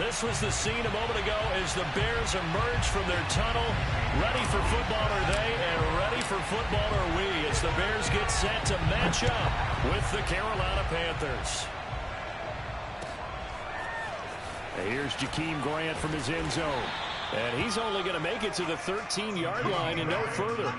This was the scene a moment ago as the Bears emerge from their tunnel. Ready for football are they, and ready for football are we, as the Bears get set to match up with the Carolina Panthers. And here's Jakeem Grant from his end zone. And he's only going to make it to the 13-yard line and no further.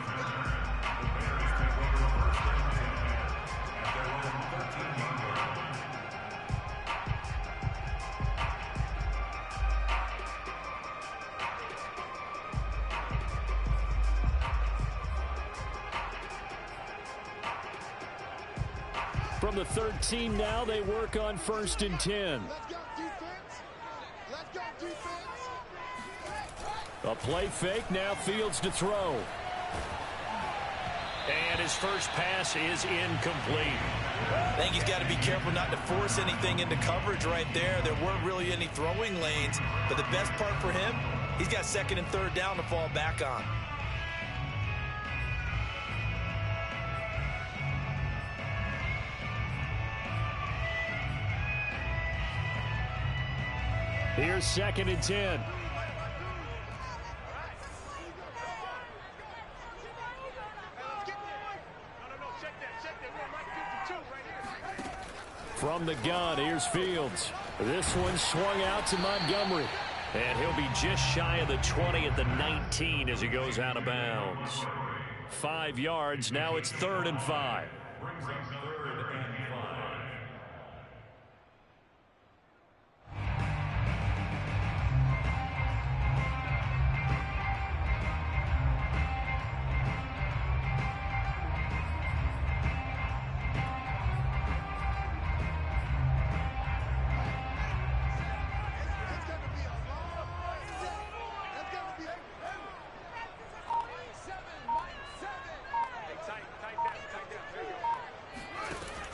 From the 13 now, they work on 1st and 10. A play fake, now Fields to throw. And his first pass is incomplete. I think he's got to be careful not to force anything into coverage right there. There weren't really any throwing lanes, but the best part for him, he's got 2nd and 3rd down to fall back on. Here's 2nd and 10. From the gun, here's Fields. This one swung out to Montgomery. And he'll be just shy of the 20 at the 19 as he goes out of bounds. 5 yards, now it's 3rd and 5.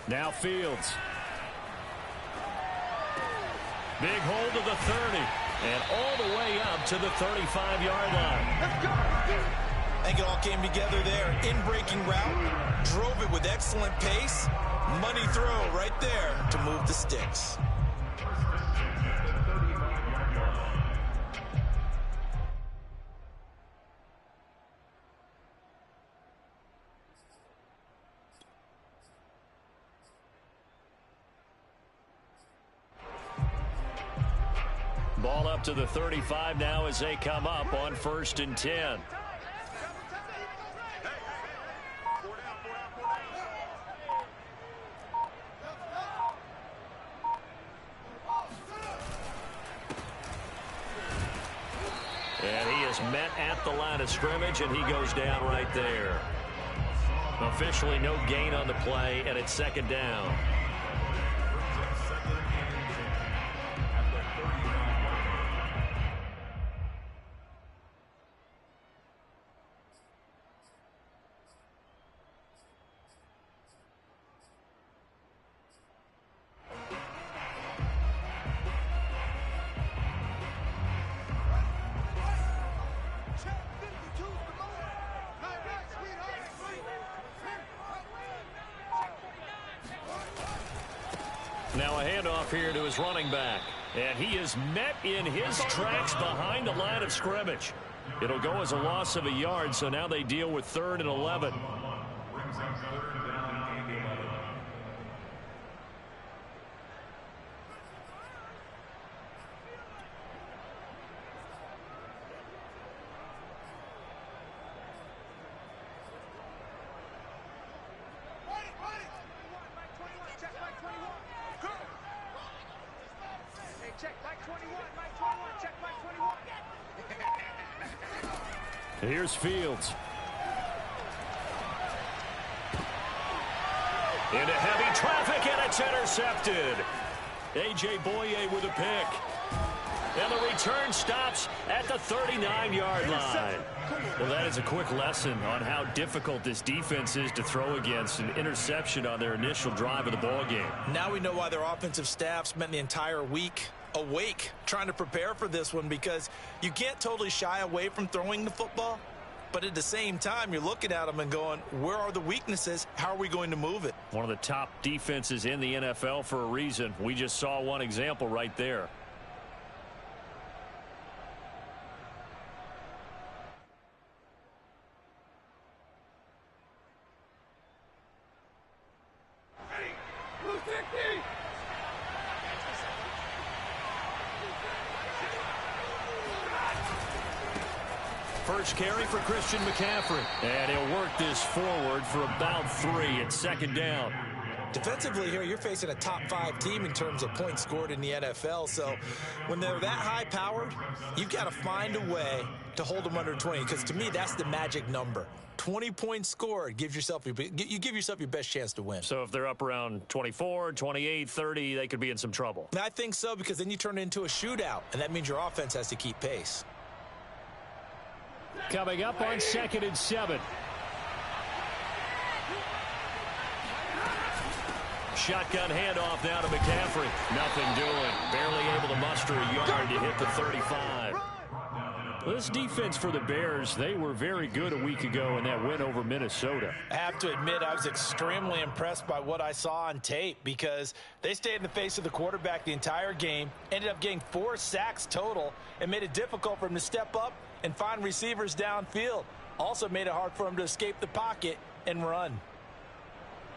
Now Fields. Big hold of the 30. And all the way up to the 35-yard line. I think it all came together there. In-breaking route. Drove it with excellent pace. Money throw right there to move the sticks. Ball up to the 35 now as they come up on 1st and 10. And he is met at the line of scrimmage, and he goes down right there. Officially no gain on the play, and it's 2nd down. Now a handoff here to his running back. And he is met in his tracks behind the line of scrimmage. It'll go as a loss of a yard, so now they deal with 3rd and 11. Here's Fields. Into heavy traffic, and it's intercepted. A.J. Boye with a pick. And the return stops at the 39-yard line. Well, that is a quick lesson on how difficult this defense is to throw against. An interception on their initial drive of the ballgame. Now we know why their offensive staff spent the entire week awake trying to prepare for this one, because you can't totally shy away from throwing the football, but at the same time you're looking at them and going, where are the weaknesses? How are we going to move it? One of the top defenses in the NFL for a reason. We just saw one example right there. first carry for Christian McCaffrey. And he'll work this forward for about 3 at second down. Defensively here, you're facing a top 5 team in terms of points scored in the NFL. So when they're that high-powered, you've got to find a way to hold them under 20. Because to me, that's the magic number. 20 points scored, you give yourself your best chance to win. So if they're up around 24, 28, 30, they could be in some trouble. I think so, because then you turn it into a shootout, and that means your offense has to keep pace. Coming up on 2nd and 7. Shotgun handoff now to McCaffrey. Nothing doing. Barely able to muster a yard to hit the 35. This defense for the Bears, they were very good a week ago in that win over Minnesota. I have to admit, I was extremely impressed by what I saw on tape because they stayed in the face of the quarterback the entire game, ended up getting 4 sacks total, and made it difficult for him to step up and find receivers downfield. Also made it hard for him to escape the pocket and run.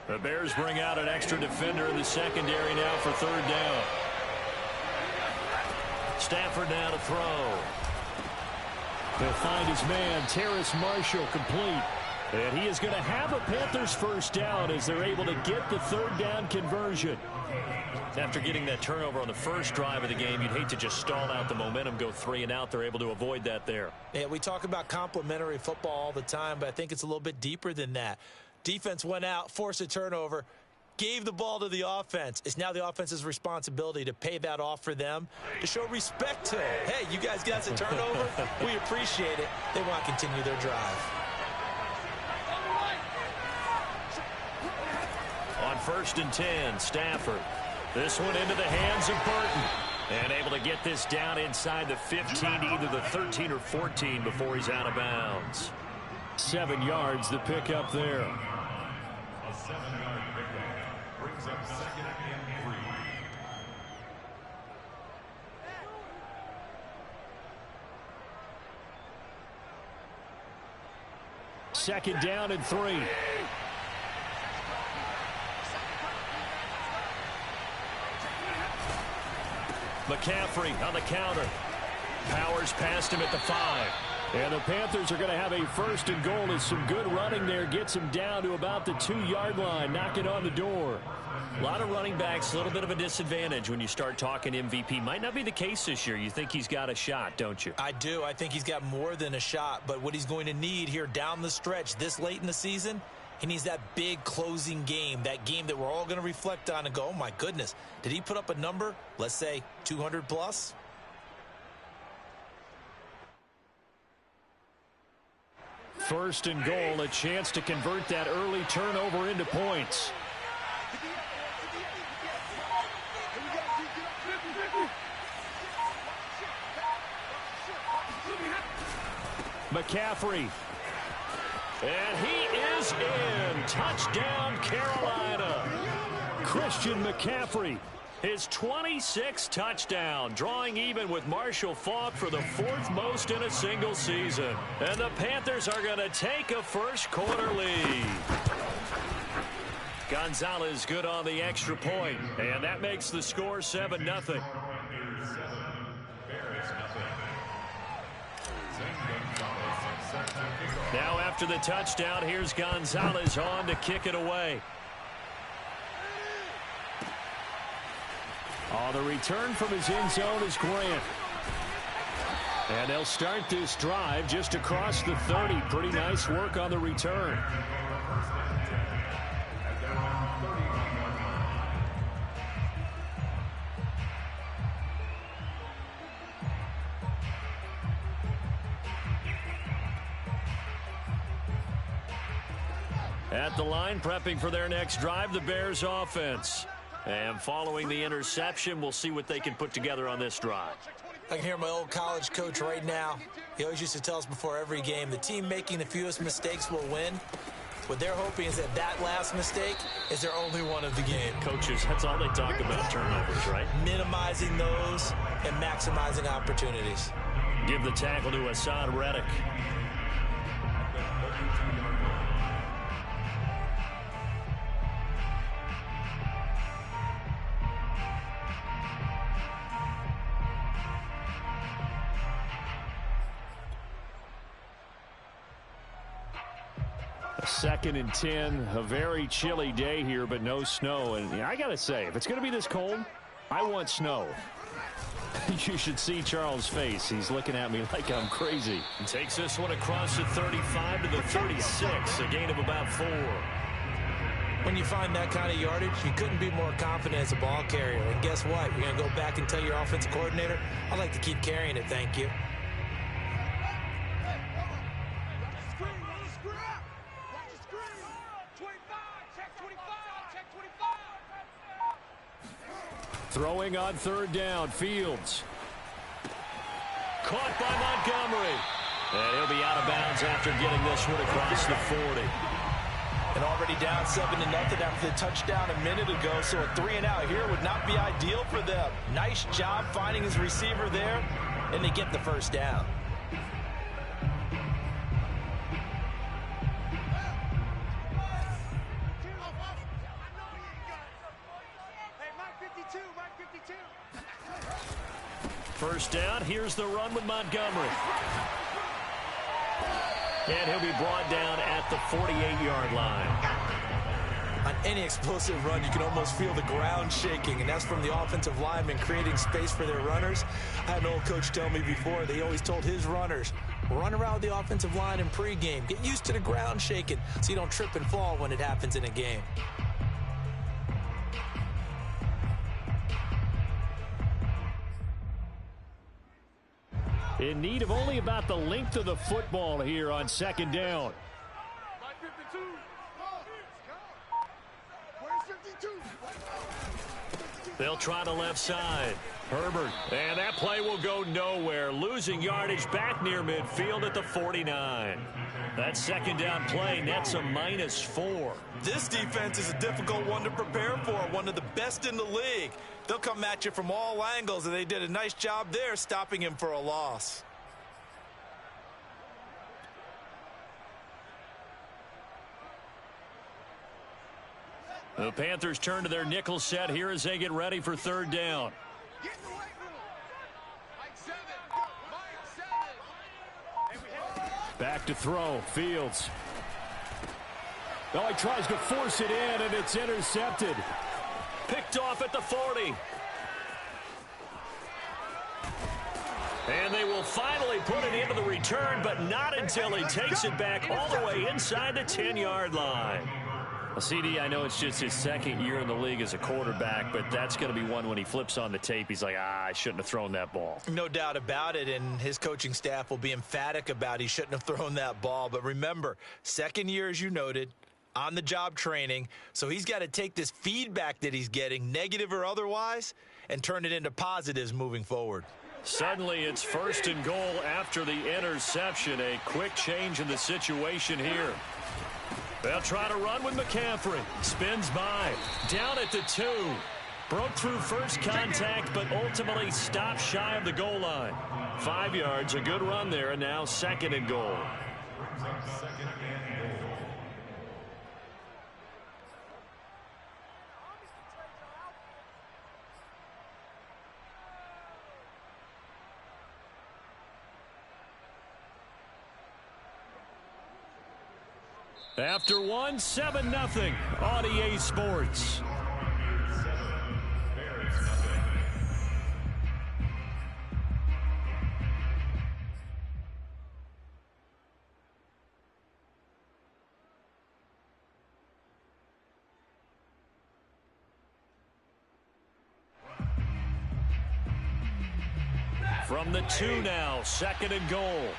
The Bears bring out an extra defender in the secondary now for 3rd down. Stafford now to throw. He'll find his man, Terrace Marshall, complete. And he is going to have a Panthers first down as they're able to get the 3rd down conversion. After getting that turnover on the first drive of the game, you'd hate to just stall out the momentum, go 3 and out. They're able to avoid that there. Yeah, we talk about complementary football all the time, but I think it's a little bit deeper than that. Defense went out, forced a turnover, gave the ball to the offense. It's now the offense's responsibility to pay that off for them, to show respect to them. Hey, you guys got a turnover? We appreciate it. They want to continue their drive. On 1st and 10, Stafford. This one into the hands of Burton. And able to get this down inside the 15, either the 13 or 14 before he's out of bounds. 7 yards, the pickup there. A 7-yard pickup brings up 2nd and 3. 2nd down and 3. McCaffrey on the counter. Powers past him at the 5. And the Panthers are going to have a 1st and goal as some good running there gets him down to about the 2-yard line, knocking on the door. A lot of running backs, a little bit of a disadvantage when you start talking MVP. Might not be the case this year. You think he's got a shot, don't you? I do. I think he's got more than a shot, but what he's going to need here down the stretch this late in the season, he needs that big closing game, that game that we're all going to reflect on and go, oh my goodness, did he put up a number, let's say 200 plus? First and goal, a chance to convert that early turnover into points. McCaffrey. And he is in. Touchdown, Carolina. Christian McCaffrey. His 26th touchdown, drawing even with Marshall Faulk for the 4th most in a single season. And the Panthers are going to take a first-quarter lead. Gonzalez good on the extra point, and that makes the score 7-0. Now after the touchdown, here's Gonzalez on to kick it away. On the return from his end zone is Grant. And they'll start this drive just across the 30. Pretty nice work on the return. At the line, prepping for their next drive, the Bears offense. And following the interception, we'll see what they can put together on this drive. I can hear my old college coach right now. He always used to tell us before every game, the team making the fewest mistakes will win. What they're hoping is that that last mistake is their only one of the game. Coaches, that's all they talk about, turnovers, right? Minimizing those and maximizing opportunities. Give the tackle to Hassan Reddick. 2nd and 10, a very chilly day here, but no snow. And I got to say, if it's going to be this cold, I want snow. You should see Charles' face. He's looking at me like I'm crazy. And takes this one across the 35 to the 36, a gain of about 4. When you find that kind of yardage, you couldn't be more confident as a ball carrier. And guess what? You're going to go back and tell your offensive coordinator, I'd like to keep carrying it, thank you. Throwing on 3rd down, Fields. Caught by Montgomery. And he'll be out of bounds after getting this one across the 40. And already down 7-0 after the touchdown a minute ago, so a 3-and-out here would not be ideal for them. Nice job finding his receiver there, and they get the first down. First down, here's the run with Montgomery. And he'll be brought down at the 48-yard line. On any explosive run, you can almost feel the ground shaking, and that's from the offensive linemen creating space for their runners. I had an old coach tell me before, they always told his runners, run around with the offensive line in pregame. Get used to the ground shaking so you don't trip and fall when it happens in a game. In need of only about the length of the football here on 2nd down. They'll try the left side. Herbert. And that play will go nowhere. Losing yardage back near midfield at the 49. That 2nd down play nets a -4. This defense is a difficult one to prepare for, one of the best in the league. They'll come at you from all angles, and they did a nice job there stopping him for a loss. The Panthers turn to their nickel set here as they get ready for 3rd down. Back to throw. Fields. Oh, he tries to force it in, and it's intercepted. Picked off at the 40. And they will finally put it into the return, but not until he takes it back all the way inside the 10-yard line. Well, CD, I know it's just his 2nd year in the league as a quarterback, but that's going to be one when he flips on the tape. He's like, I shouldn't have thrown that ball. No doubt about it, and his coaching staff will be emphatic about he shouldn't have thrown that ball. But remember, 2nd year, as you noted, on-the-job training, so he's got to take this feedback that he's getting, negative or otherwise, and turn it into positives moving forward. Suddenly, it's 1st and goal after the interception. A quick change in the situation here. They'll try to run with McCaffrey. Spins by. Down at the 2. Broke through first contact, but ultimately stopped shy of the goal line. 5 yards, a good run there, and now 2nd and goal. After 1, 7-0 on EA Sports. From the 2 now, 2nd and goal.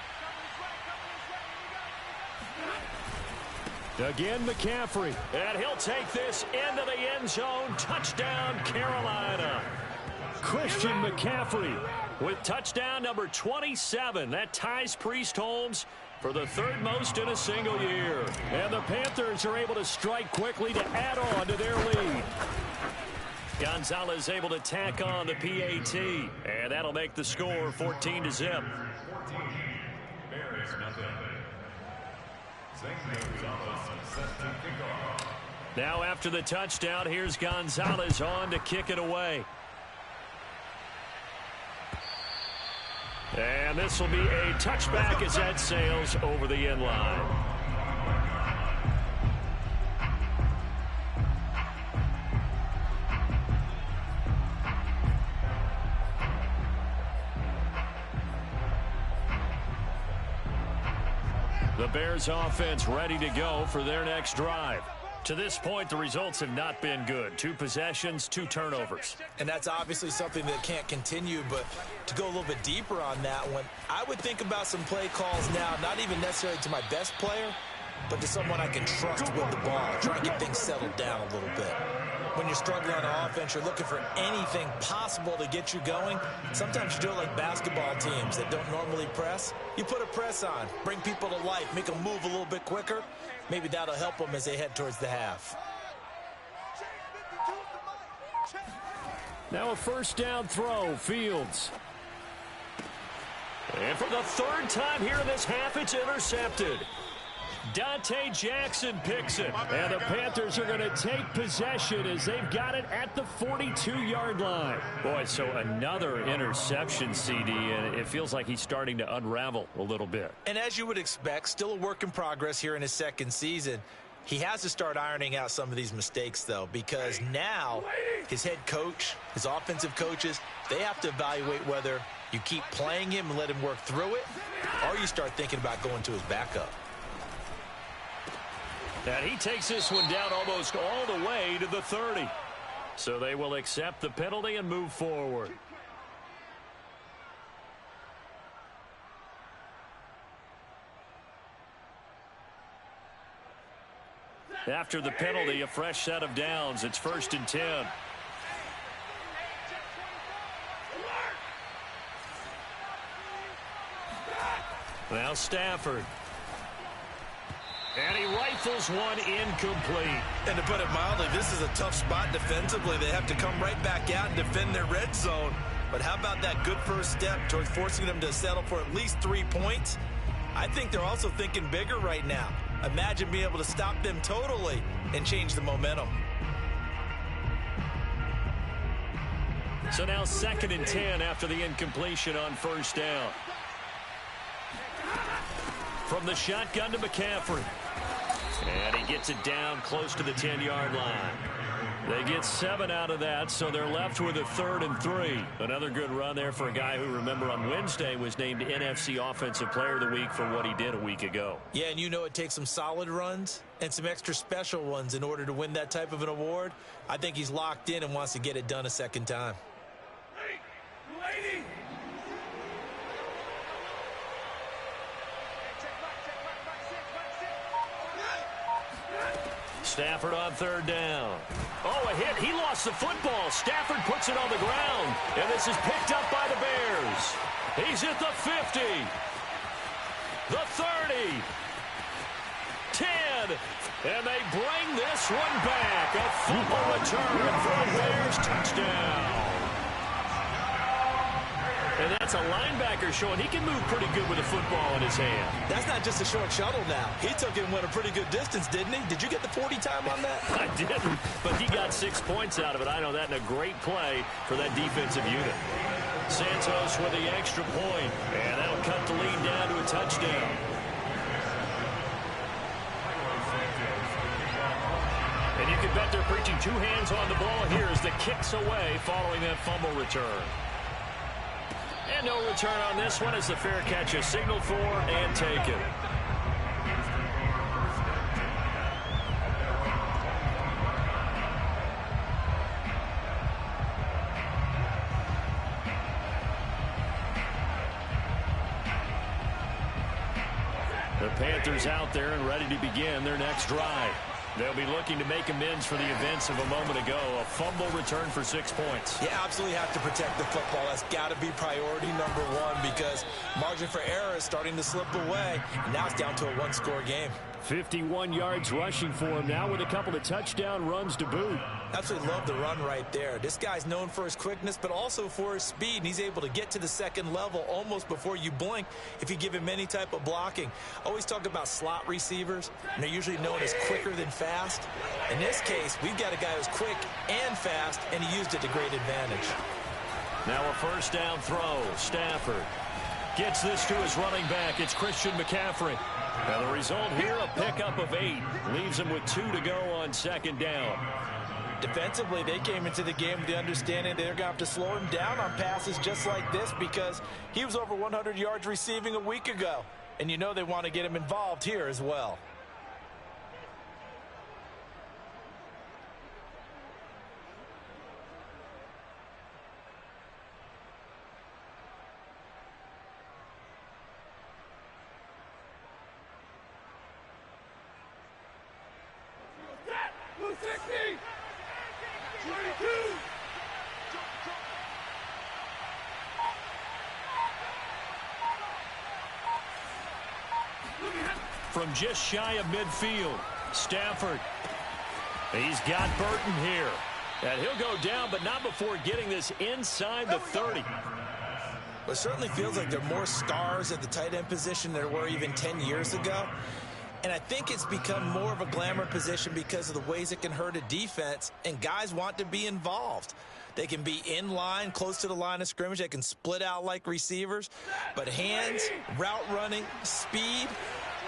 Again, McCaffrey. And he'll take this into the end zone. Touchdown, Carolina. Christian McCaffrey with touchdown number 27. That ties Priest Holmes for the 3rd most in a single year. And the Panthers are able to strike quickly to add on to their lead. Gonzalez able to tack on the PAT. And that'll make the score 14-0. Now after the touchdown, here's Gonzalez on to kick it away. And this will be a touchback as that sails over the end line. The Bears offense ready to go for their next drive. To this point, the results have not been good. 2 possessions, 2 turnovers. And that's obviously something that can't continue, but to go a little bit deeper on that one, I would think about some play calls now, not even necessarily to my best player, but to someone I can trust with the ball, try and get things settled down a little bit. When you're struggling on offense, you're looking for anything possible to get you going. Sometimes you do it like basketball teams that don't normally press. You put a press on, bring people to life, make them move a little bit quicker. Maybe that'll help them as they head towards the half. Now a first down throw, Fields. And for the 3rd time here in this half, it's intercepted. Dante Jackson picks it. And the Panthers are going to take possession as they've got it at the 42-yard line. Boy, so another interception, CD, and it feels like he's starting to unravel a little bit. And as you would expect, still a work in progress here in his 2nd season. He has to start ironing out some of these mistakes, though, because now his head coach, his offensive coaches, they have to evaluate whether you keep playing him and let him work through it, or you start thinking about going to his backup. And he takes this one down almost all the way to the 30. So they will accept the penalty and move forward. After the penalty, a fresh set of downs. It's 1st and 10. Now Stafford. And he rifles one incomplete. And to put it mildly, this is a tough spot defensively. They have to come right back out and defend their red zone. But how about that good first step towards forcing them to settle for at least 3 points? I think they're also thinking bigger right now. Imagine being able to stop them totally and change the momentum. So now 2nd and 10 after the incompletion on first down. From the shotgun to McCaffrey. And he gets it down close to the 10-yard line. They get 7 out of that, so they're left with a 3rd and 3. Another good run there for a guy who, remember, on Wednesday was named NFC Offensive Player of the Week for what he did a week ago. Yeah, and you know it takes some solid runs and some extra special ones in order to win that type of an award. I think he's locked in and wants to get it done a 2nd time. Lady. Stafford on 3rd down. Oh, a hit. He lost the football. Stafford puts it on the ground. And this is picked up by the Bears. He's at the 50. The 30. 10. And they bring this one back. A fumble return for a Bears touchdown. And that's a linebacker showing he can move pretty good with a football in his hand. That's not just a short shuttle now. He took it and went a pretty good distance, didn't he? Did you get the 40 time on that? I didn't, but he got 6 points out of it. I know that, and a great play for that defensive unit. Santos with the extra point, and that'll cut the lead down to a touchdown. And you can bet they're preaching 2 hands on the ball here as the kick's away following that fumble return. And no return on this one as the fair catch is signaled for and taken. The Panthers out there and ready to begin their next drive. They'll be looking to make amends for the events of a moment ago. A fumble return for 6 points. You absolutely have to protect the football. That's got to be priority number one because margin for error is starting to slip away. And now it's down to a 1-score game. 51 yards rushing for him now with a couple of touchdown runs to boot. Absolutely love the run right there. This guy's known for his quickness, but also for his speed. And he's able to get to the 2nd level almost before you blink if you give him any type of blocking. Always talk about slot receivers, and they're usually known as quicker than fast. In this case, we've got a guy who's quick and fast, and he used it to great advantage. Now a first down throw. Stafford gets this to his running back. It's Christian McCaffrey. And the result here, a pickup of 8. Leaves him with 2 to go on 2nd down. Defensively, they came into the game with the understanding they're going to have to slow him down on passes just like this because he was over 100 yards receiving a week ago. And you know they want to get him involved here as well. From just shy of midfield, Stafford. He's got Burton here. And he'll go down, but not before getting this inside the 30. It certainly feels like there are more stars at the tight end position than there were even 10 years ago. And I think it's become more of a glamour position because of the ways it can hurt a defense, and guys want to be involved. They can be in line, close to the line of scrimmage. They can split out like receivers. But hands, route running, speed,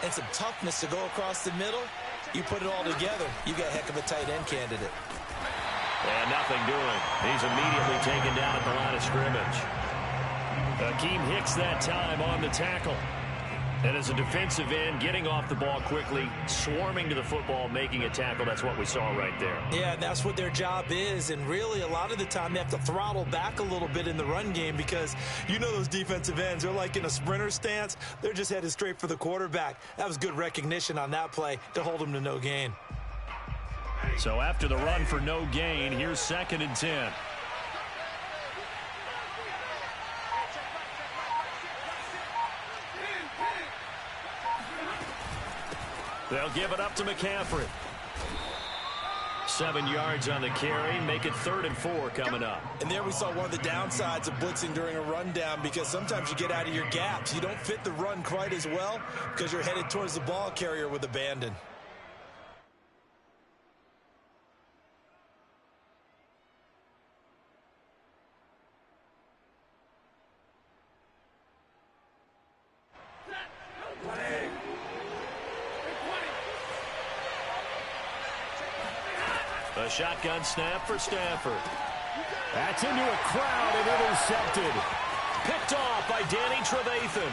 and some toughness to go across the middle, you put it all together, you got a heck of a tight end candidate. And nothing doing. He's immediately taken down at the line of scrimmage. Akeem Hicks that time on the tackle. And as a defensive end, getting off the ball quickly, swarming to the football, making a tackle, that's what we saw right there. Yeah, and that's what their job is. And really, a lot of the time, they have to throttle back a little bit in the run game because you know those defensive ends, they're like in a sprinter stance. They're just headed straight for the quarterback. That was good recognition on that play to hold him to no gain. So after the run for no gain, here's 2nd and 10. They'll give it up to McCaffrey. 7 yards on the carry. Make it 3rd and 4 coming up. And there we saw one of the downsides of blitzing during a rundown because sometimes you get out of your gaps. You don't fit the run quite as well because you're headed towards the ball carrier with abandon. A shotgun snap for Stafford. That's into a crowd and intercepted. Picked off by Danny Trevathan.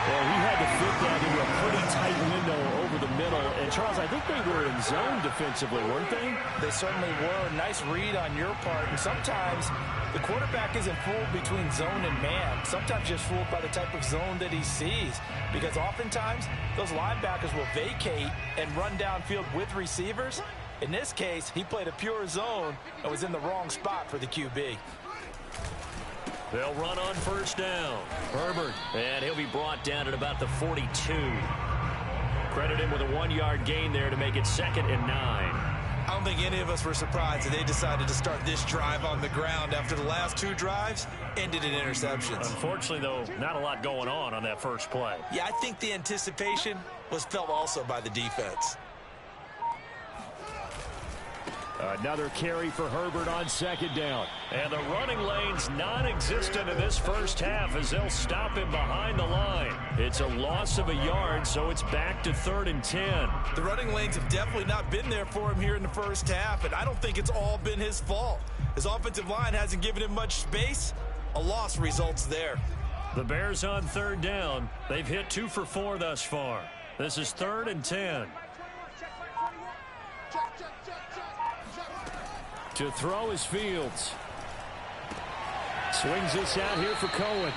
Well, he had to fit that into a pretty tight window over the middle. And, Charles, I think they were in zone defensively, weren't they? They certainly were. Nice read on your part. And sometimes the quarterback isn't fooled between zone and man. Sometimes just fooled by the type of zone that he sees. Because oftentimes, those linebackers will vacate and run downfield with receivers. In this case, he played a pure zone and was in the wrong spot for the QB. They'll run on 1st down. Herbert, and he'll be brought down at about the 42. Credit him with a 1-yard gain there to make it 2nd and 9. I don't think any of us were surprised that they decided to start this drive on the ground after the last 2 drives ended in interceptions. Unfortunately, though, not a lot going on that first play. Yeah, I think the anticipation was felt also by the defense. Another carry for Herbert on 2nd down. And the running lane's non-existent in this first half as they'll stop him behind the line. It's a loss of a yard, so it's back to 3rd and 10. The running lanes have definitely not been there for him here in the first half, and I don't think it's all been his fault. His offensive line hasn't given him much space. A loss results there. The Bears on 3rd down. They've hit 2 for 4 thus far. This is 3rd and 10. To throw is Fields. Swings this out here for Cohen.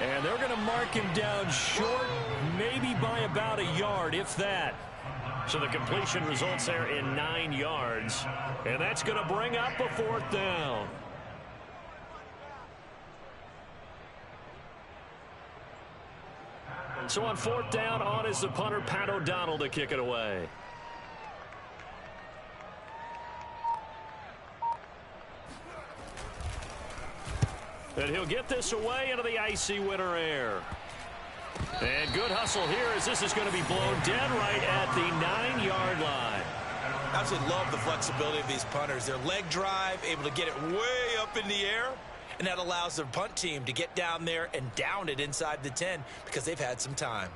And they're going to mark him down short, maybe by about a yard, if that. So the completion results there in 9 yards. And that's going to bring up a 4th down. So on 4th down, on is the punter, Pat O'Donnell, to kick it away. And he'll get this away into the icy winter air. And good hustle here as this is going to be blown dead right at the 9-yard line. I absolutely love the flexibility of these punters. Their leg drive, able to get it way up in the air, and that allows their punt team to get down there and down it inside the 10 because they've had some time.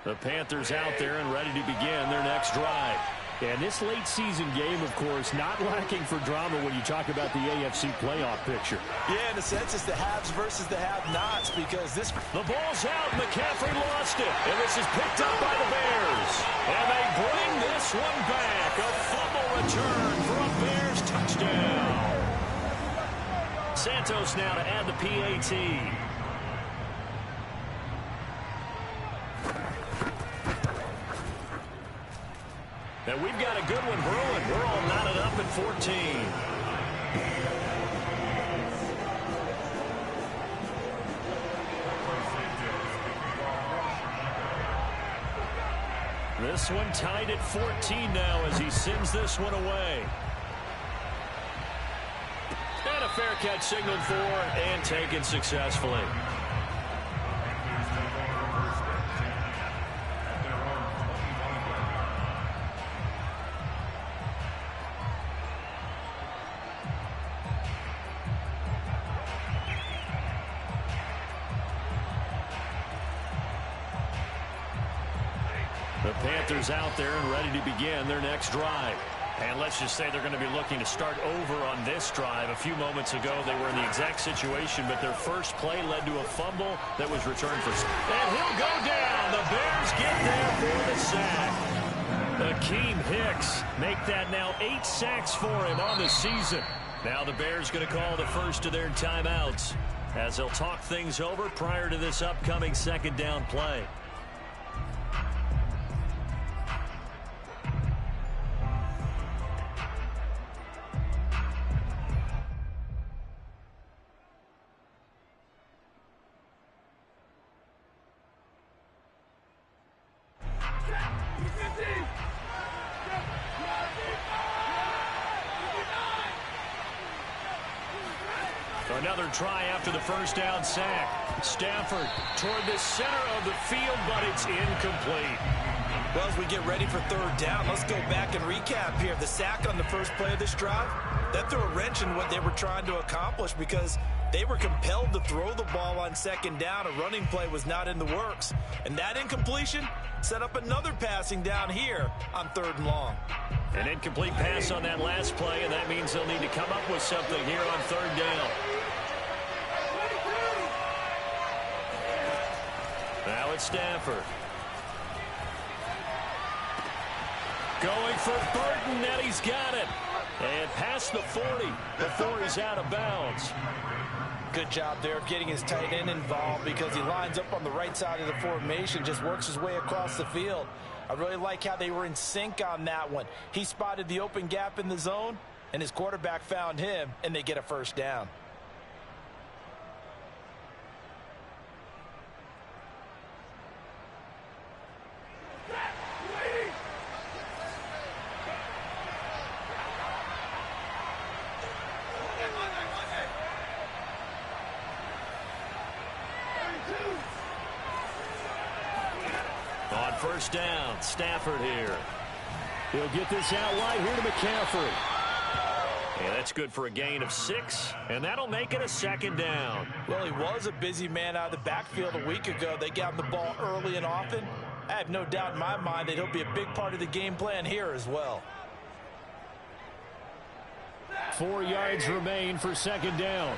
The Panthers out there and ready to begin their next drive. And this late season game, of course, not lacking for drama when you talk about the AFC playoff picture. Yeah, in a sense, it's the haves versus the have-nots because this... The ball's out. McCaffrey lost it. And this is picked up by the Bears. And they bring this one back. A fumble return for a Bears touchdown. Santos now to add the PAT. And we've got a good one brewing. We're all knotted up at 14. This one tied at 14 now as he sends this one away. And a fair catch signaled for and taken successfully. The Panthers out there and ready to begin their next drive. And let's just say they're going to be looking to start over on this drive. A few moments ago, they were in the exact situation, but their first play led to a fumble that was returned for... And he'll go down. The Bears get there for the sack. Akeem Hicks make that now 8 sacks for him on the season. Now the Bears going to call the first of their timeouts as they'll talk things over prior to this upcoming second down play. Another try after the first down sack. Stafford toward the center of the field, but it's incomplete. Well, as we get ready for third down, let's go back and recap here. The sack on the first play of this drive, that threw a wrench in what they were trying to accomplish because they were compelled to throw the ball on second down. A running play was not in the works. And that incompletion set up another passing down here on third and long. An incomplete pass on that last play, and that means they'll need to come up with something here on third down. Now it's Stafford. Going for Burton, and he's got it. And past the 40 before he's out of bounds. Good job there of getting his tight end involved because he lines up on the right side of the formation, just works his way across the field. I really like how they were in sync on that one. He spotted the open gap in the zone, and his quarterback found him, and they get a first down. On first down, Stafford here. He'll get this out wide here to McCaffrey. And that's good for a gain of 6, and that'll make it a second down. Well, he was a busy man out of the backfield a week ago. They got him the ball early and often. I have no doubt in my mind that he'll be a big part of the game plan here as well. 4 yards remain for second down.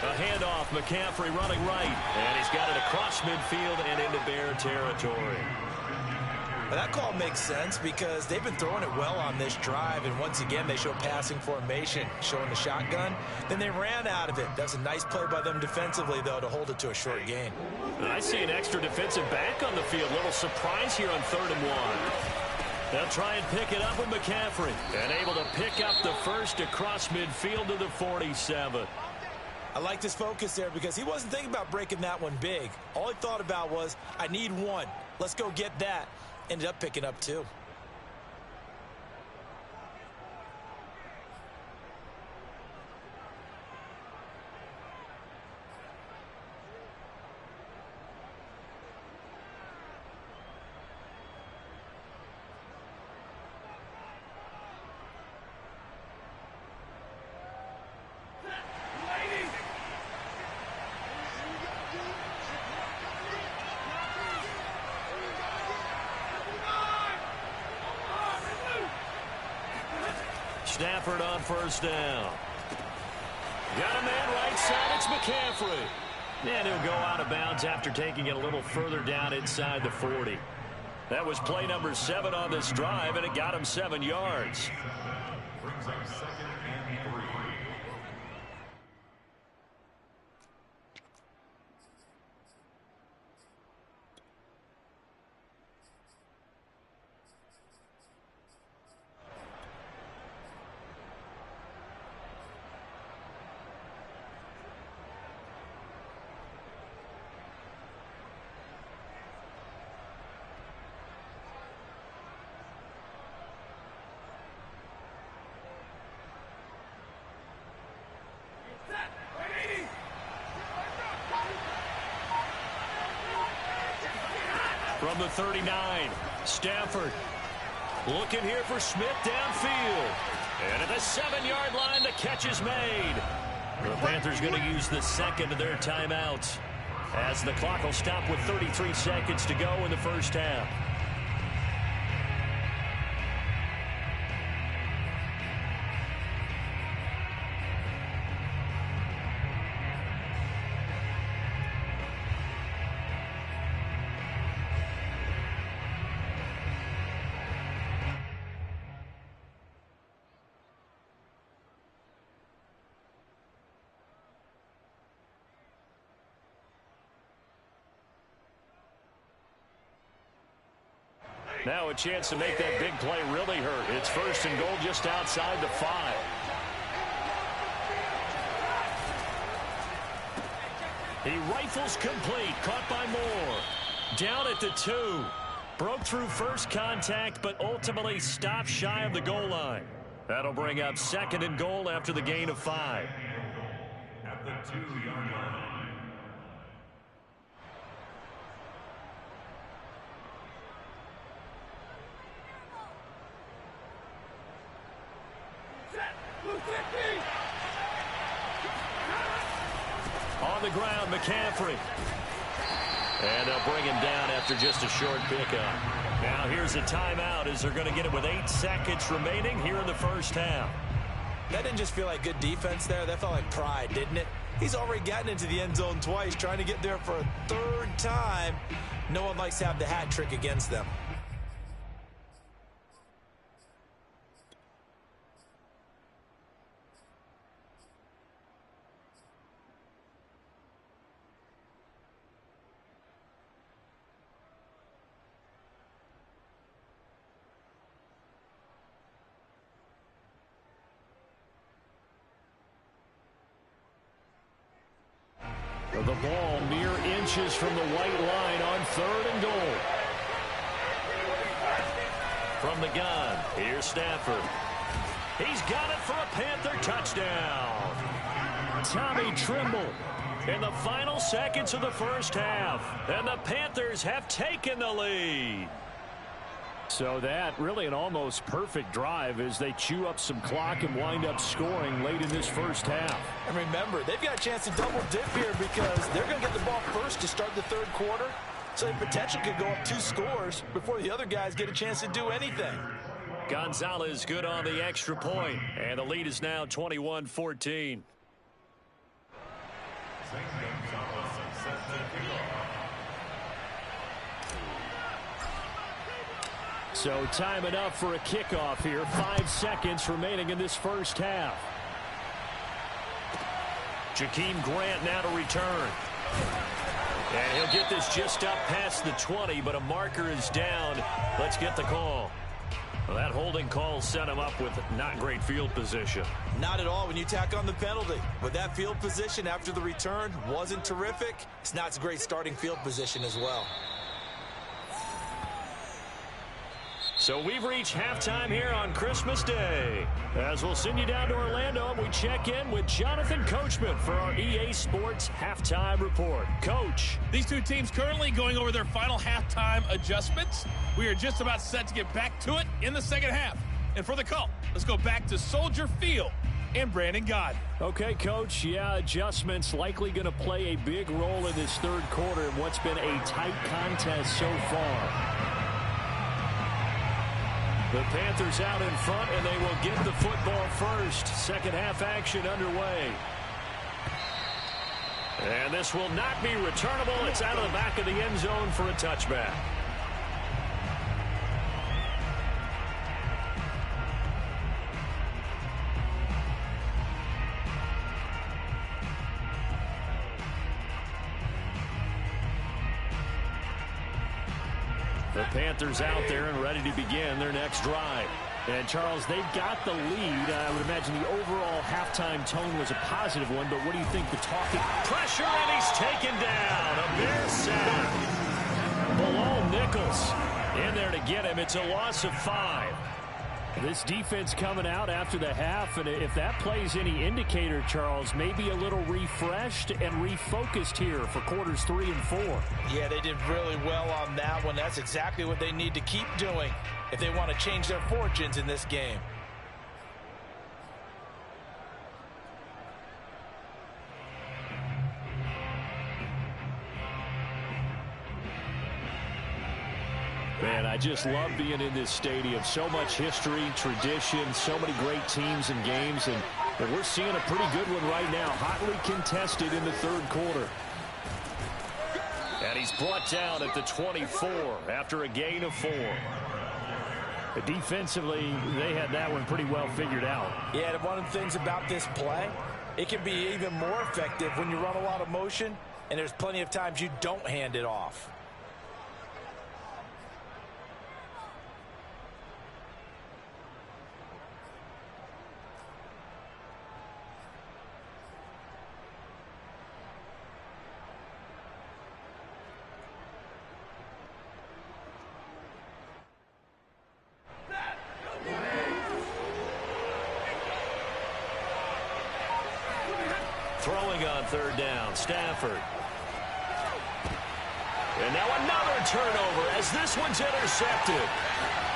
A handoff, McCaffrey running right, and he's got it across midfield and into Bear territory. Well, that call makes sense because they've been throwing it well on this drive, and once again they show passing formation, showing the shotgun. Then they ran out of it. That's a nice play by them defensively, though, to hold it to a short gain. I see an extra defensive back on the field. Little surprise here on 3rd and 1. They'll try and pick it up with McCaffrey, and able to pick up the first across midfield to the 47. I like this focus there because he wasn't thinking about breaking that one big. All he thought about was, I need one. Let's go get that. Ended up picking up 2. Stafford on first down. Got a man right side. It's McCaffrey. And he'll go out of bounds after taking it a little further down inside the 40. That was play number 7 on this drive, and it got him 7 yards. Brings up 2nd and 3. From the 39, Stafford looking here for Smith downfield. And at the 7-yard line, the catch is made. The Panthers going to use the second of their timeouts as the clock will stop with 33 seconds to go in the first half. Now a chance to make that big play really hurt. It's 1st and goal just outside the 5. He rifles complete. Caught by Moore. Down at the 2. Broke through first contact, but ultimately stopped shy of the goal line. That'll bring up 2nd and goal after the gain of 5. At the 2-yard line. On the ground, McCaffrey. And they'll bring him down after just a short pickup. Now here's a timeout as they're going to get it with 8 seconds remaining here in the first half. That didn't just feel like good defense there. That felt like pride, didn't it? He's already gotten into the end zone twice, trying to get there for a 3rd time. No one likes to have the hat trick against them. The ball mere inches from the white line on 3rd and goal. From the gun, here's Stafford. He's got it for a Panther touchdown. Tommy Trimble in the final seconds of the first half. And the Panthers have taken the lead. So that really an almost perfect drive as they chew up some clock and wind up scoring late in this first half. And remember, they've got a chance to double dip here because they're going to get the ball first to start the 3rd quarter. So they potentially could go up 2 scores before the other guys get a chance to do anything. Gonzalez good on the extra point, and the lead is now 21-14. So time enough for a kickoff here. 5 seconds remaining in this first half. Jakeem Grant now to return. And he'll get this just up past the 20, but a marker is down. Let's get the call. Well, that holding call set him up with not great field position. Not at all when you tack on the penalty. But that field position after the return wasn't terrific. It's not a great starting field position as well. So we've reached halftime here on Christmas Day. As we'll send you down to Orlando, we check in with Jonathan Coachman for our EA Sports Halftime Report. Coach. These two teams currently going over their final halftime adjustments. We are just about set to get back to it in the second half. And for the call, let's go back to Soldier Field and Brandon Gaudin. Okay, Coach. Yeah, adjustments likely going to play a big role in this 3rd quarter in what's been a tight contest so far. The Panthers out in front, and they will get the football first. Second half action underway. And this will not be returnable. It's out of the back of the end zone for a touchback. The Panthers out there and ready to begin their next drive. And, Charles, they've got the lead. I would imagine the overall halftime tone was a positive one, but what do you think the talking? Pressure, and he's taken down. A Bear sack. Below Nichols in there to get him. It's a loss of 5. This defense coming out after the half, and if that plays any indicator, Charles, maybe a little refreshed and refocused here for quarters 3 and 4. Yeah, they did really well on that one. That's exactly what they need to keep doing if they want to change their fortunes in this game. Man, I just love being in this stadium. So much history, tradition, so many great teams and games, and we're seeing a pretty good one right now. Hotly contested in the third quarter. And he's brought down at the 24 after a gain of 4. Defensively, they had that one pretty well figured out. Yeah, and one of the things about this play, it can be even more effective when you run a lot of motion, and there's plenty of times you don't hand it off. Throwing on third down, Stafford. And now another turnover as this one's intercepted.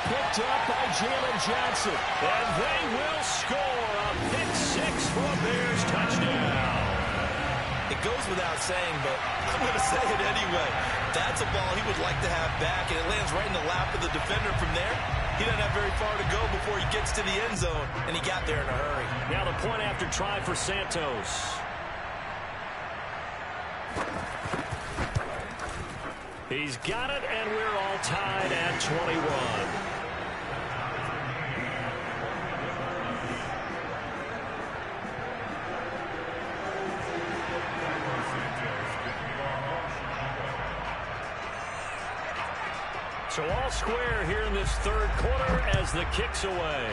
Picked up by Jalen Johnson. And they will score a pick 6 for a Bears touchdown. It goes without saying, but I'm going to say it anyway. That's a ball he would like to have back, and it lands right in the lap of the defender from there. He doesn't have very far to go before he gets to the end zone, and he got there in a hurry. Now the point after try for Santos. He's got it, and we're all tied at 21. So all square here in this third quarter as the kick's away.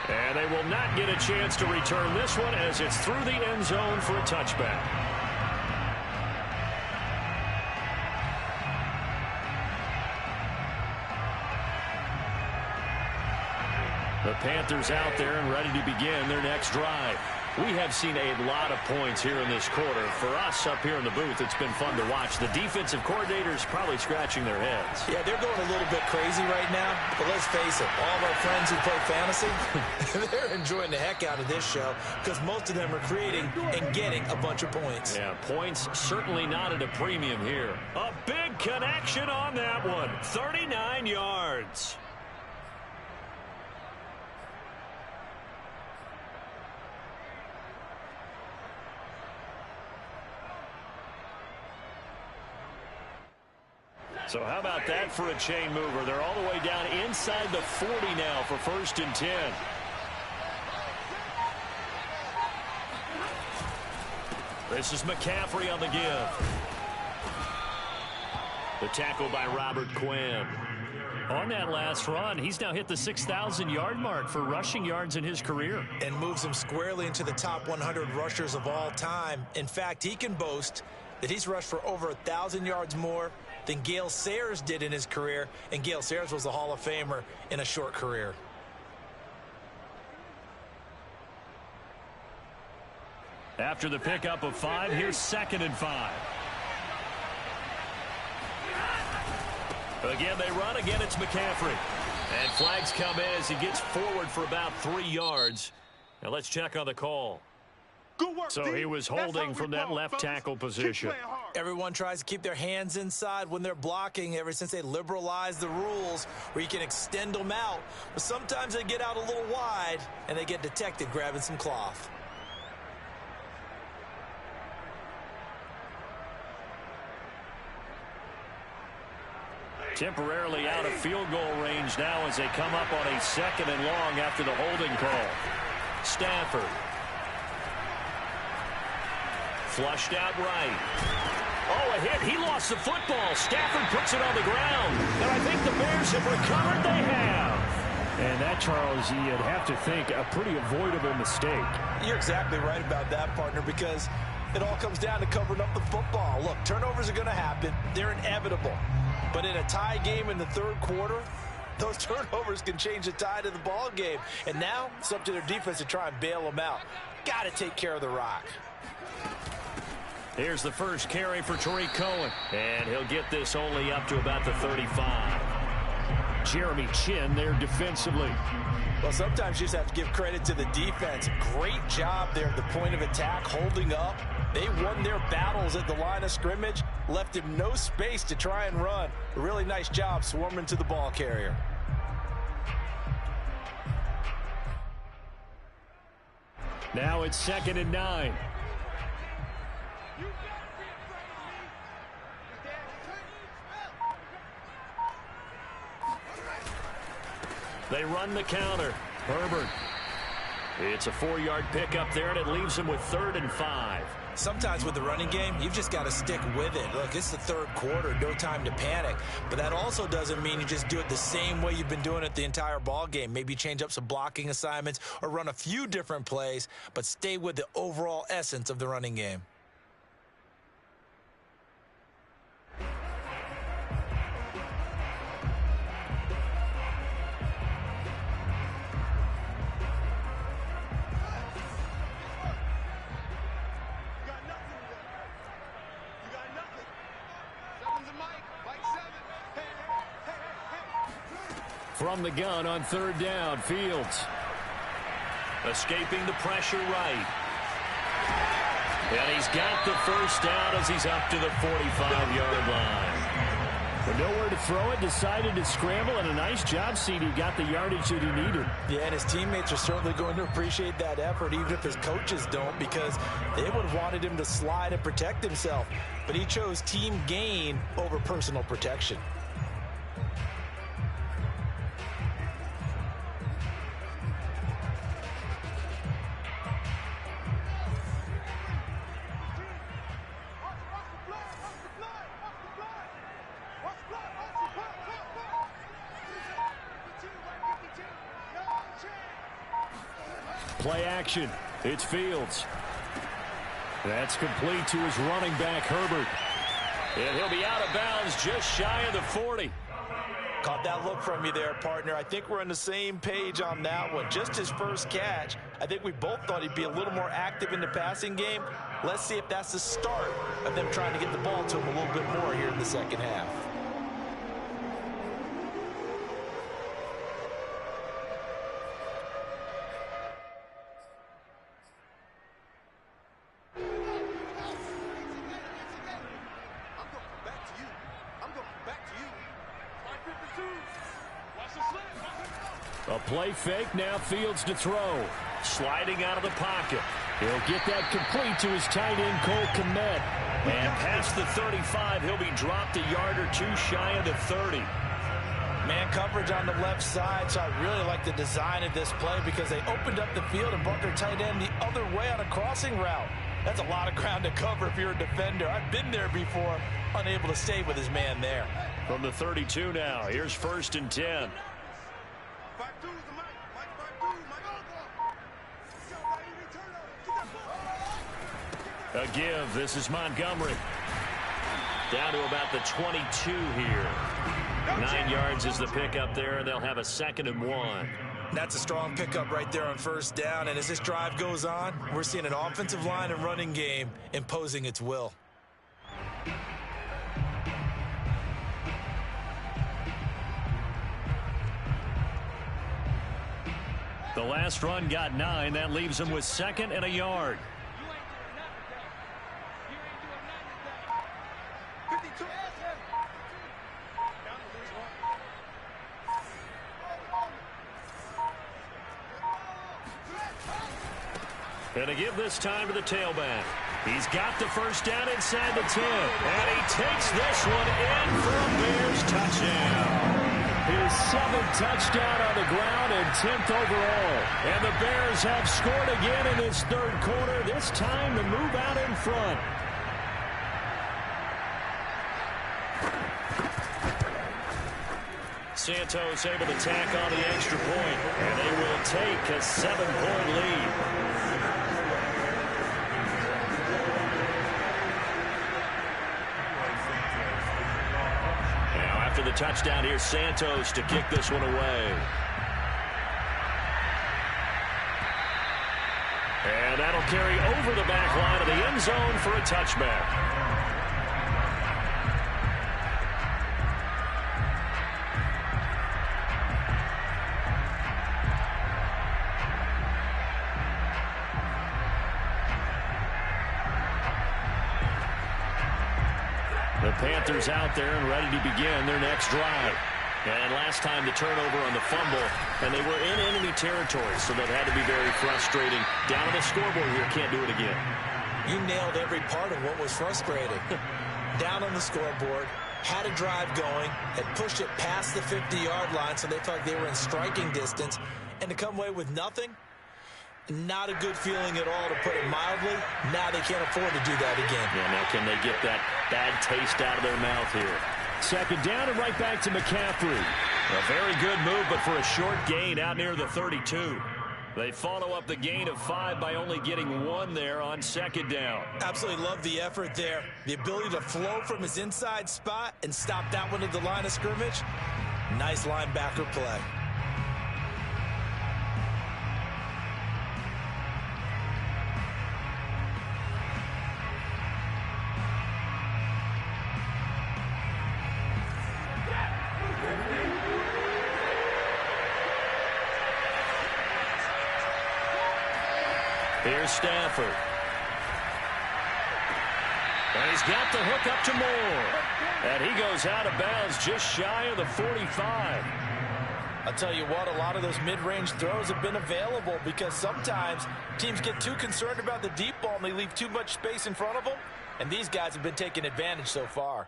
And they will not get a chance to return this one as it's through the end zone for a touchback. The Panthers out there and ready to begin their next drive. We have seen a lot of points here in this quarter. For us up here in the booth, it's been fun to watch. The defensive coordinators probably scratching their heads. Yeah, they're going a little bit crazy right now. But let's face it, all of our friends who play fantasy, they're enjoying the heck out of this show because most of them are creating and getting a bunch of points. Yeah, points certainly not at a premium here. A big connection on that one. 39 yards. So how about that for a chain mover? They're all the way down inside the 40 now for 1st and 10. This is McCaffrey on the give. The tackle by Robert Quinn. On that last run, he's now hit the 6,000-yard mark for rushing yards in his career. And moves him squarely into the top 100 rushers of all time. In fact, he can boast that he's rushed for over 1,000 yards more than Gale Sayers did in his career, and Gale Sayers was a Hall of Famer in a short career. After the pickup of 5, here's 2nd and 5. Again, they run. Again, it's McCaffrey. And flags come in as he gets forward for about 3 yards. Now let's check on the call. So he was holding from that left tackle position. Everyone tries to keep their hands inside when they're blocking ever since they liberalized the rules where you can extend them out. But sometimes they get out a little wide and they get detected grabbing some cloth. Temporarily out of field goal range now as they come up on a 2nd and long after the holding call. Stafford. Flushed out right. Oh, a hit. He lost the football. Stafford puts it on the ground. And I think the Bears have recovered. They have. And that, Charles, you'd have to think a pretty avoidable mistake. You're exactly right about that, partner, because it all comes down to covering up the football. Look, turnovers are going to happen. They're inevitable. But in a tie game in the 3rd quarter, those turnovers can change the tide of the ball game. And now it's up to their defense to try and bail them out. Got to take care of the rock. Here's the first carry for Tariq Cohen. And he'll get this only up to about the 35. Jeremy Chin there defensively. Well, sometimes you just have to give credit to the defense. Great job there at the point of attack, holding up. They won their battles at the line of scrimmage, left him no space to try and run. A really nice job swarming to the ball carrier. Now it's 2nd and 9. They run the counter. Herbert. It's a 4-yard pickup there, and it leaves him with 3rd and 5. Sometimes with the running game, you've just got to stick with it. Look, it's the 3rd quarter, no time to panic. But that also doesn't mean you just do it the same way you've been doing it the entire ball game. Maybe change up some blocking assignments or run a few different plays, but stay with the overall essence of the running game. From the gun on 3rd down, Fields. Escaping the pressure right. And he's got the first down as he's up to the 45-yard line. With nowhere to throw it, decided to scramble, and a nice job, CD. Got the yardage that he needed. Yeah, and his teammates are certainly going to appreciate that effort, even if his coaches don't, because they would have wanted him to slide and protect himself. But he chose team gain over personal protection. Play action. It's Fields. That's complete to his running back, Herbert. And he'll be out of bounds just shy of the 40. Caught that look from you there, partner. I think we're on the same page on that one. Just his first catch. I think we both thought he'd be a little more active in the passing game. Let's see if that's the start of them trying to get the ball to him a little bit more here in the second half. A play fake, now Fields to throw. Sliding out of the pocket. He'll get that complete to his tight end, Cole Kmet. And past the 35, he'll be dropped a yard or two shy of the 30. Man coverage on the left side, so I really like the design of this play because they opened up the field and brought their tight end the other way on a crossing route. That's a lot of ground to cover if you're a defender. I've been there before, unable to stay with his man there. From the 32 now, here's 1st and 10. A give. This is Montgomery. Down to about the 22 here. 9 yards is the pickup there, and they'll have a 2nd and 1. That's a strong pickup right there on 1st down. And as this drive goes on, we're seeing an offensive line and running game imposing its will. The last run got 9. That leaves him with 2nd and a yard. And to give this time to the tailback. He's got the first down inside the 10. And he takes this one in for a Bears touchdown. His 7th touchdown on the ground and 10th overall. And the Bears have scored again in this third quarter, this time to move out in front. Santos able to tack on the extra point, and they will take a 7-point lead. Now after the touchdown, here's Santos to kick this one away. And that'll carry over the back line of the end zone for a touchback. The Panthers out there and ready to begin their next drive. And last time the turnover on the fumble, and they were in enemy territory, so that had to be very frustrating. Down on the scoreboard here, can't do it again. You nailed every part of what was frustrating. Down on the scoreboard, had a drive going, had pushed it past the 50-yard line, so they felt like they were in striking distance, and to come away with nothing, not a good feeling at all, to put it mildly. Now they can't afford to do that again. Yeah, now can they get that bad taste out of their mouth here? Second down and right back to McCaffrey. A very good move, but for a short gain out near the 32. They follow up the gain of 5 by only getting 1 there on second down. Absolutely love the effort there. The ability to flow from his inside spot and stop that one at the line of scrimmage. Nice linebacker play. Here's Stafford. And he's got the hook up to Moore. And he goes out of bounds just shy of the 45. I'll tell you what, a lot of those mid-range throws have been available because sometimes teams get too concerned about the deep ball and they leave too much space in front of them. And these guys have been taking advantage so far.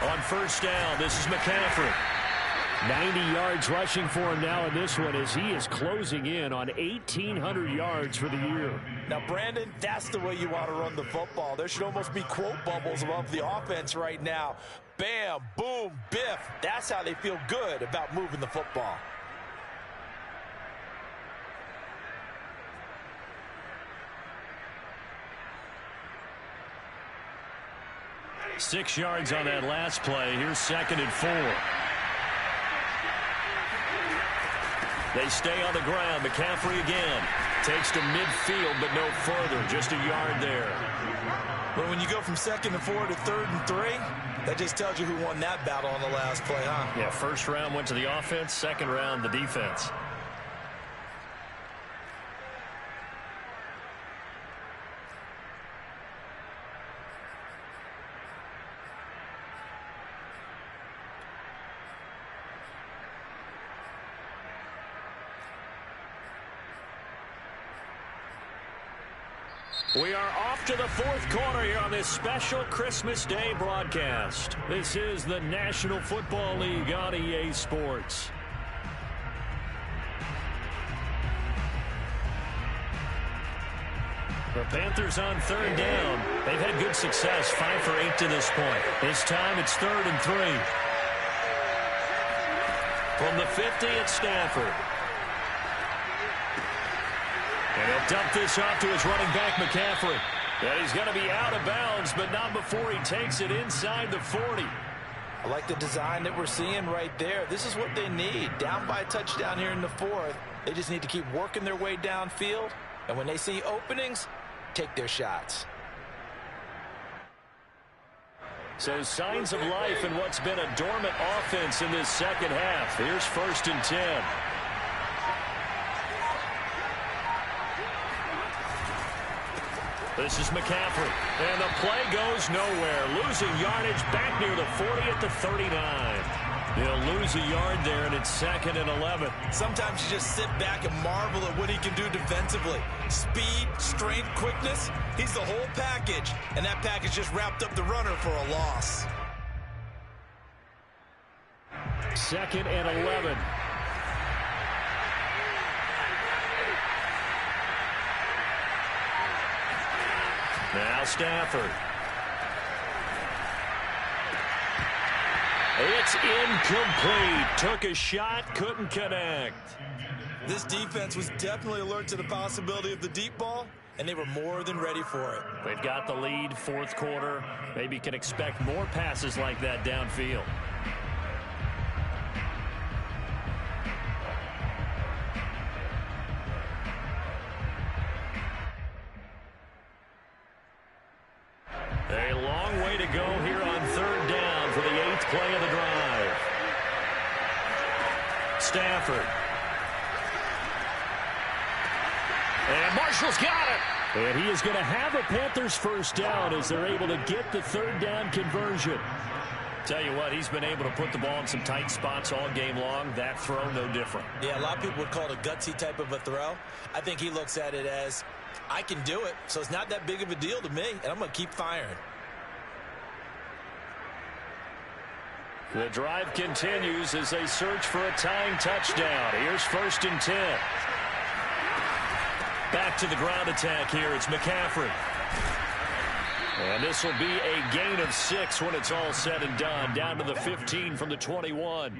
On first down, this is McCaffrey. 90 yards rushing for him now in this one as he is closing in on 1,800 yards for the year. Now, Brandon, that's the way you want to run the football. There should almost be quote bubbles above the offense right now. Bam, boom, biff. That's how they feel good about moving the football. Six yards on that last play. Here's 2nd and 4. They stay on the ground. McCaffrey again. Takes to midfield, but no further. Just a yard there. But when you go from 2nd and 4 to 3rd and 3, that just tells you who won that battle on the last play, huh? Yeah, first round went to the offense. Second round, the defense. We are off to the fourth quarter here on this special Christmas Day broadcast. This is the National Football League on EA Sports. The Panthers on third down. They've had good success, 5 for 8 to this point. This time it's 3rd and 3. From the 50 at Stafford. And he'll dump this off to his running back, McCaffrey. And he's going to be out of bounds, but not before he takes it inside the 40. I like the design that we're seeing right there. This is what they need. Down by a touchdown here in the 4th. They just need to keep working their way downfield. And when they see openings, take their shots. So signs of life in what's been a dormant offense in this second half. Here's 1st and 10. This is McCaffrey, and the play goes nowhere. Losing yardage back near the 40 at the 39. He'll lose a yard there, and it's 2nd and 11. Sometimes you just sit back and marvel at what he can do defensively. Speed, strength, quickness, he's the whole package. And that package just wrapped up the runner for a loss. 2nd and 11. Now Stafford. It's incomplete. Took a shot, couldn't connect. This defense was definitely alert to the possibility of the deep ball, and they were more than ready for it. They've got the lead, 4th quarter. Maybe can expect more passes like that downfield. A long way to go here on 3rd down for the 8th play of the drive. Stafford. And Marshall's got it. And he is going to have a Panthers 1st down as they're able to get the 3rd down conversion. Tell you what, he's been able to put the ball in some tight spots all game long. That throw, no different. Yeah, a lot of people would call it a gutsy type of a throw. I think he looks at it as, I can do it, so it's not that big of a deal to me, and I'm going to keep firing. The drive continues as they search for a tying touchdown. Here's 1st and 10. Back to the ground attack here. It's McCaffrey. And this will be a gain of 6 when it's all said and done. Down to the 15 from the 21.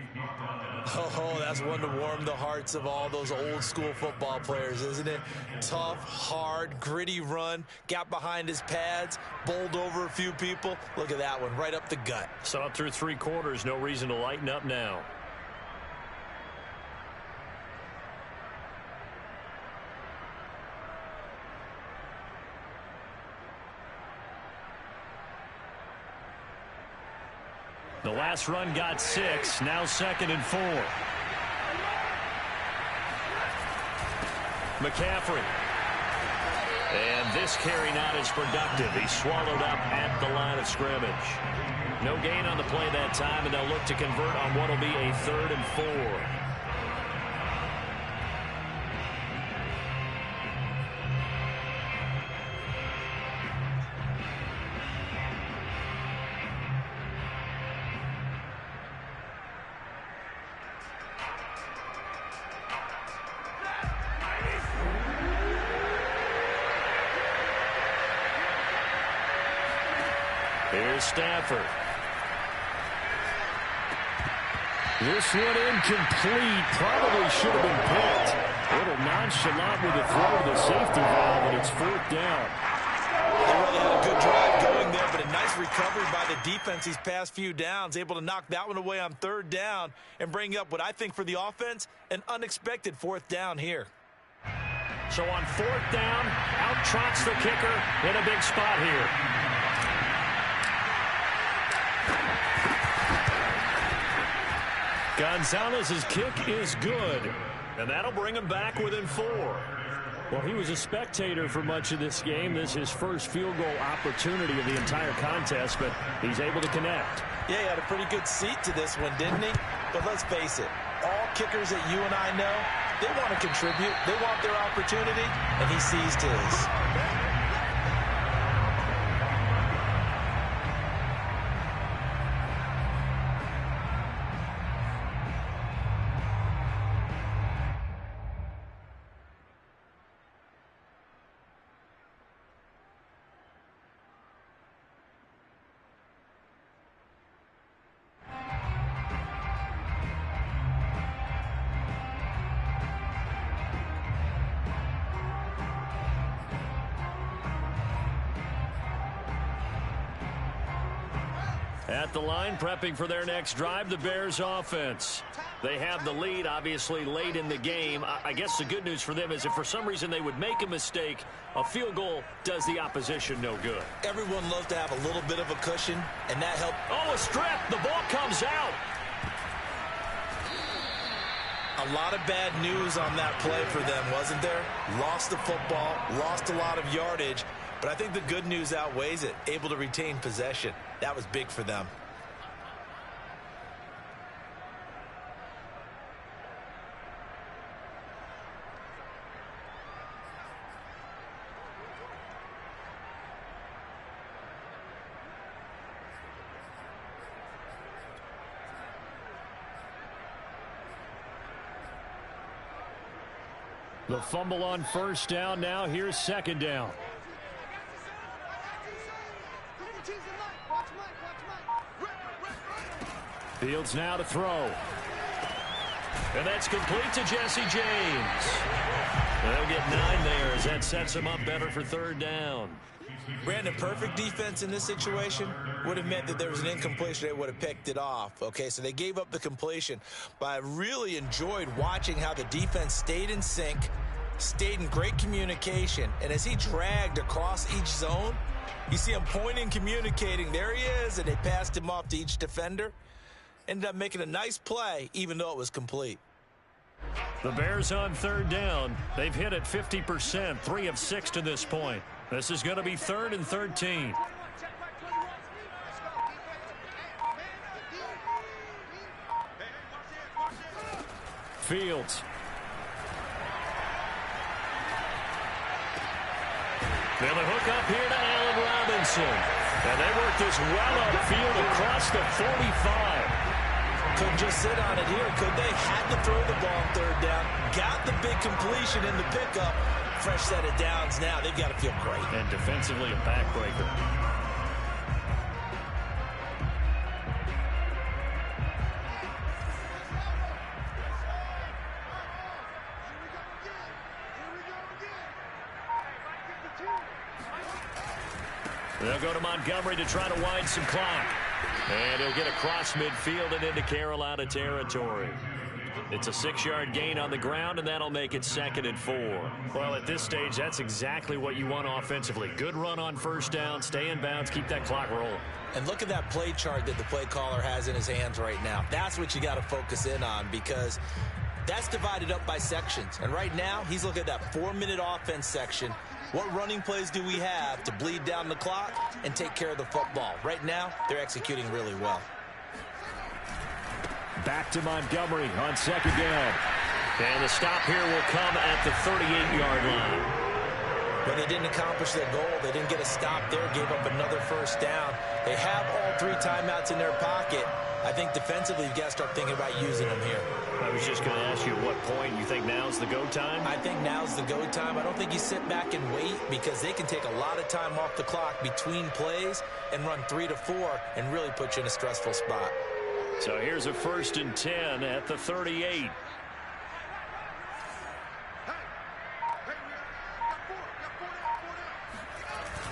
Oh, that's one to warm the hearts of all those old school football players, isn't it? Tough, hard, gritty run. Got behind his pads, bowled over a few people. Look at that one, right up the gut. Saw it through 3 quarters. No reason to lighten up now. The last run got 6. Now 2nd and 4. McCaffrey. And this carry not as productive. He's swallowed up at the line of scrimmage. No gain on the play that time, and they'll look to convert on what will be a 3rd and 4. Here's Stafford. This one incomplete. Probably should have been picked. A little nonchalant with the throw to the safety valve, and it's 4th down. They really had a good drive going there, but a nice recovery by the defense these past few downs. Able to knock that one away on 3rd down and bring up what I think for the offense, an unexpected 4th down here. So on 4th down, out trots the kicker in a big spot here. Gonzalez's kick is good, and that'll bring him back within 4. Well, he was a spectator for much of this game. This is his first field goal opportunity of the entire contest, but he's able to connect. Yeah, he had a pretty good seat to this one, didn't he? But let's face it, all kickers that you and I know, they want to contribute. They want their opportunity, and he seized his. At the line, prepping for their next drive, the Bears offense. They have the lead, obviously, late in the game. I guess the good news for them is if for some reason they would make a mistake, a field goal does the opposition no good. Everyone loves to have a little bit of a cushion, and that helps. Oh, a strip. The ball comes out. A lot of bad news on that play for them, wasn't there? Lost the football, lost a lot of yardage, but I think the good news outweighs it. Able to retain possession. That was big for them. The fumble on first down. Now here's second down. Fields now to throw. And that's complete to Jesse James. They'll get 9 there as that sets him up better for third down. Brandon, perfect defense in this situation would have meant that there was an incompletion. They would have picked it off. Okay, so they gave up the completion. But I really enjoyed watching how the defense stayed in sync, stayed in great communication. And as he dragged across each zone, you see him pointing, communicating. There he is, and they passed him off to each defender. Ended up making a nice play, even though it was complete. The Bears on third down. They've hit it 50%, 3 of 6 to this point. This is going to be 3rd and 13. Fields. Now the hook up here to Allen Robinson. And they work this well upfield across the 45. Couldn't just sit on it here, could they? Had to throw the ball on third down. Got the big completion in the pickup. Fresh set of downs now. They've got to feel great. And defensively a backbreaker. They'll go to Montgomery to try to wind some clock. And he'll get across midfield and into Carolina territory. It's a 6-yard gain on the ground, and that'll make it 2nd and 4. Well, at this stage, that's exactly what you want offensively. Good run on first down, stay in bounds, keep that clock rolling. And look at that play chart that the play caller has in his hands right now. That's what you got to focus in on, because that's divided up by sections. And right now, he's looking at that 4-minute offense section. What running plays do we have to bleed down the clock and take care of the football? Right now, they're executing really well. Back to Montgomery on second down. And the stop here will come at the 38-yard line. But they didn't accomplish their goal. They didn't get a stop there, gave up another first down. They have all 3 timeouts in their pocket. I think defensively, you've got to start thinking about using them here. I was just going to ask you at what point you think now's the go time? I think now's the go time. I don't think you sit back and wait, because they can take a lot of time off the clock between plays and run 3 to 4 and really put you in a stressful spot. So here's a 1st and 10 at the 38.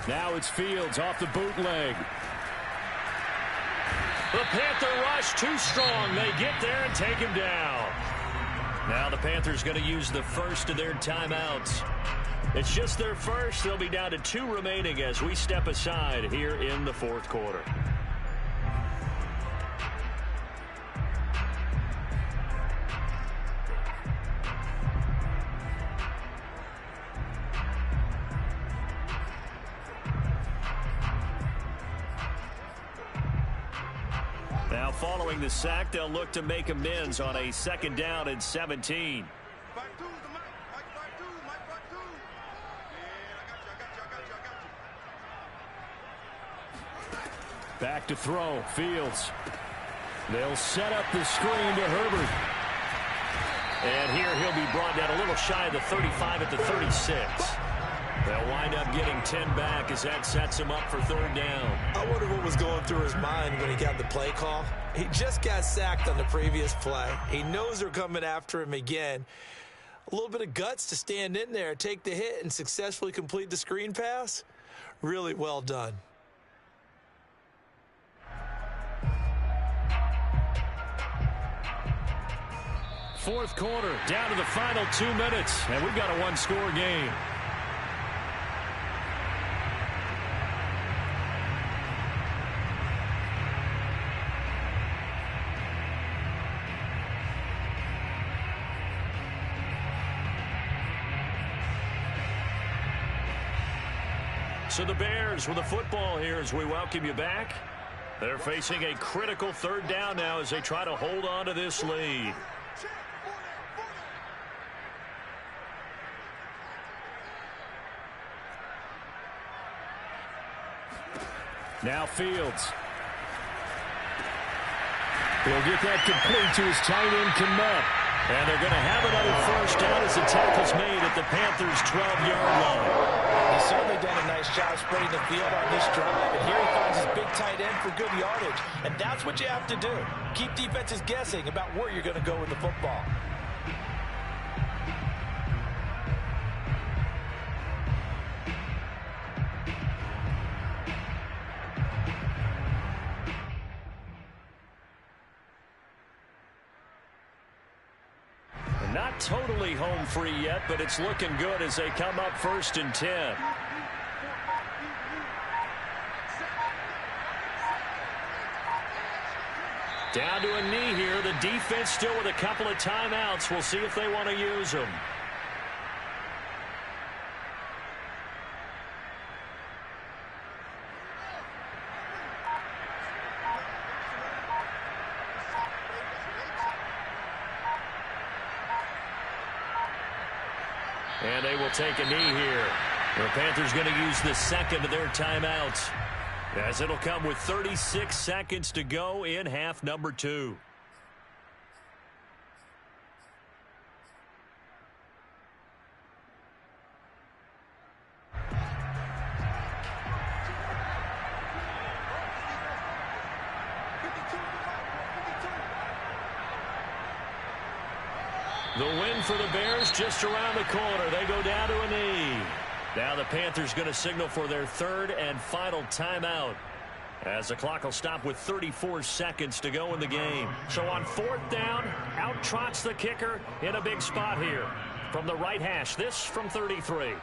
Now it's Fields off the bootleg. The Panther rush too strong. They get there and take him down. Now the Panthers going to use the first of their timeouts. It's just their first. They'll be down to 2 remaining as we step aside here in the 4th quarter. Now following the sack, they'll look to make amends on a 2nd down and 17. Back to throw, Fields. They'll set up the screen to Herbert. And here he'll be brought down a little shy of the 35 at the 36. They'll wind up getting 10 back as that sets him up for 3rd down. I wonder what was going through his mind when he got the play call. He just got sacked on the previous play. He knows they're coming after him again. A little bit of guts to stand in there, take the hit, and successfully complete the screen pass. Really well done. fourth quarter, down to the final 2 minutes, and we've got a one-score game. So the Bears with the football here as we welcome you back. They're facing a critical third down now as they try to hold on to this lead. Now Fields. He'll get that complete to his tight end, Kmet. And they're going to have another first down as the tackle's made at the Panthers' 12-yard line. He's certainly done a nice job spreading the field on this drive. And here he finds his big tight end for good yardage. And that's what you have to do. Keep defenses guessing about where you're going to go with the football. Not totally home free yet, but it's looking good as they come up 1st and 10. Down to a knee here. The defense still with a couple of timeouts. We'll see if they want to use them. And they will take a knee here. The Panthers going to use the second of their timeouts, as it'll come with 36 seconds to go in half number 2. The win for the Bears just around the corner. They go down to a knee. Now the Panthers going to signal for their third and final timeout, as the clock will stop with 34 seconds to go in the game. So on 4th down, out trots the kicker in a big spot here from the right hash. This from 33.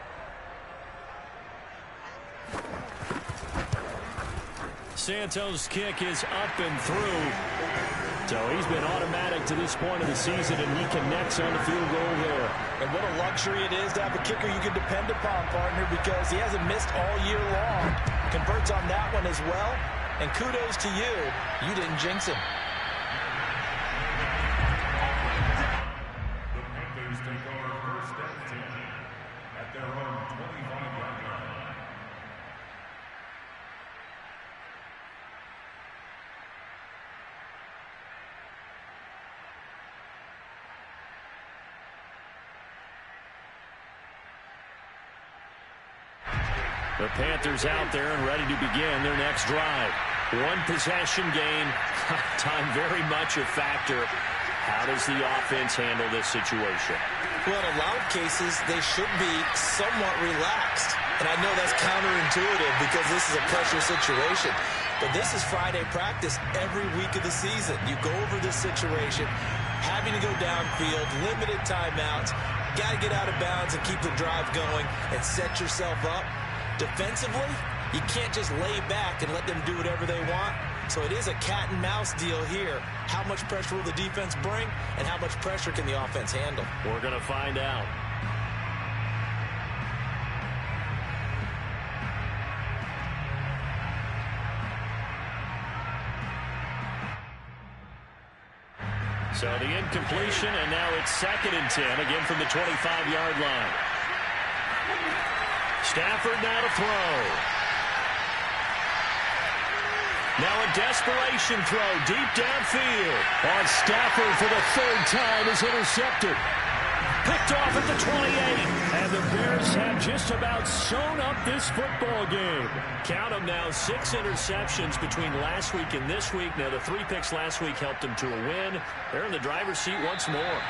Santos' kick is up and through. So he's been automatic to this point of the season, and he connects on the field goal there. And what a luxury it is to have a kicker you can depend upon, partner, because he hasn't missed all year long. Converts on that one as well. And kudos to you. You didn't jinx him. The Panthers take over 1st and 10 at their own 25-yard line. The Panthers out there and ready to begin their next drive. One possession game. Time very much a factor. How does the offense handle this situation? Well, in a lot of cases, they should be somewhat relaxed. And I know that's counterintuitive because this is a pressure situation. But this is Friday practice every week of the season. You go over this situation, having to go downfield, limited timeouts, got to get out of bounds and keep the drive going and set yourself up. Defensively, you can't just lay back and let them do whatever they want. So it is a cat and mouse deal here. How much pressure will the defense bring, and how much pressure can the offense handle? We're going to find out. So the incompletion, and now it's 2nd and 10, again from the 25-yard line. Stafford now to throw. Now a desperation throw deep downfield. On Stafford for the 3rd time is intercepted. Picked off at the 28. And the Bears have just about sewn up this football game. Count them now, 6 interceptions between last week and this week. Now the 3 picks last week helped them to a win. They're in the driver's seat once more.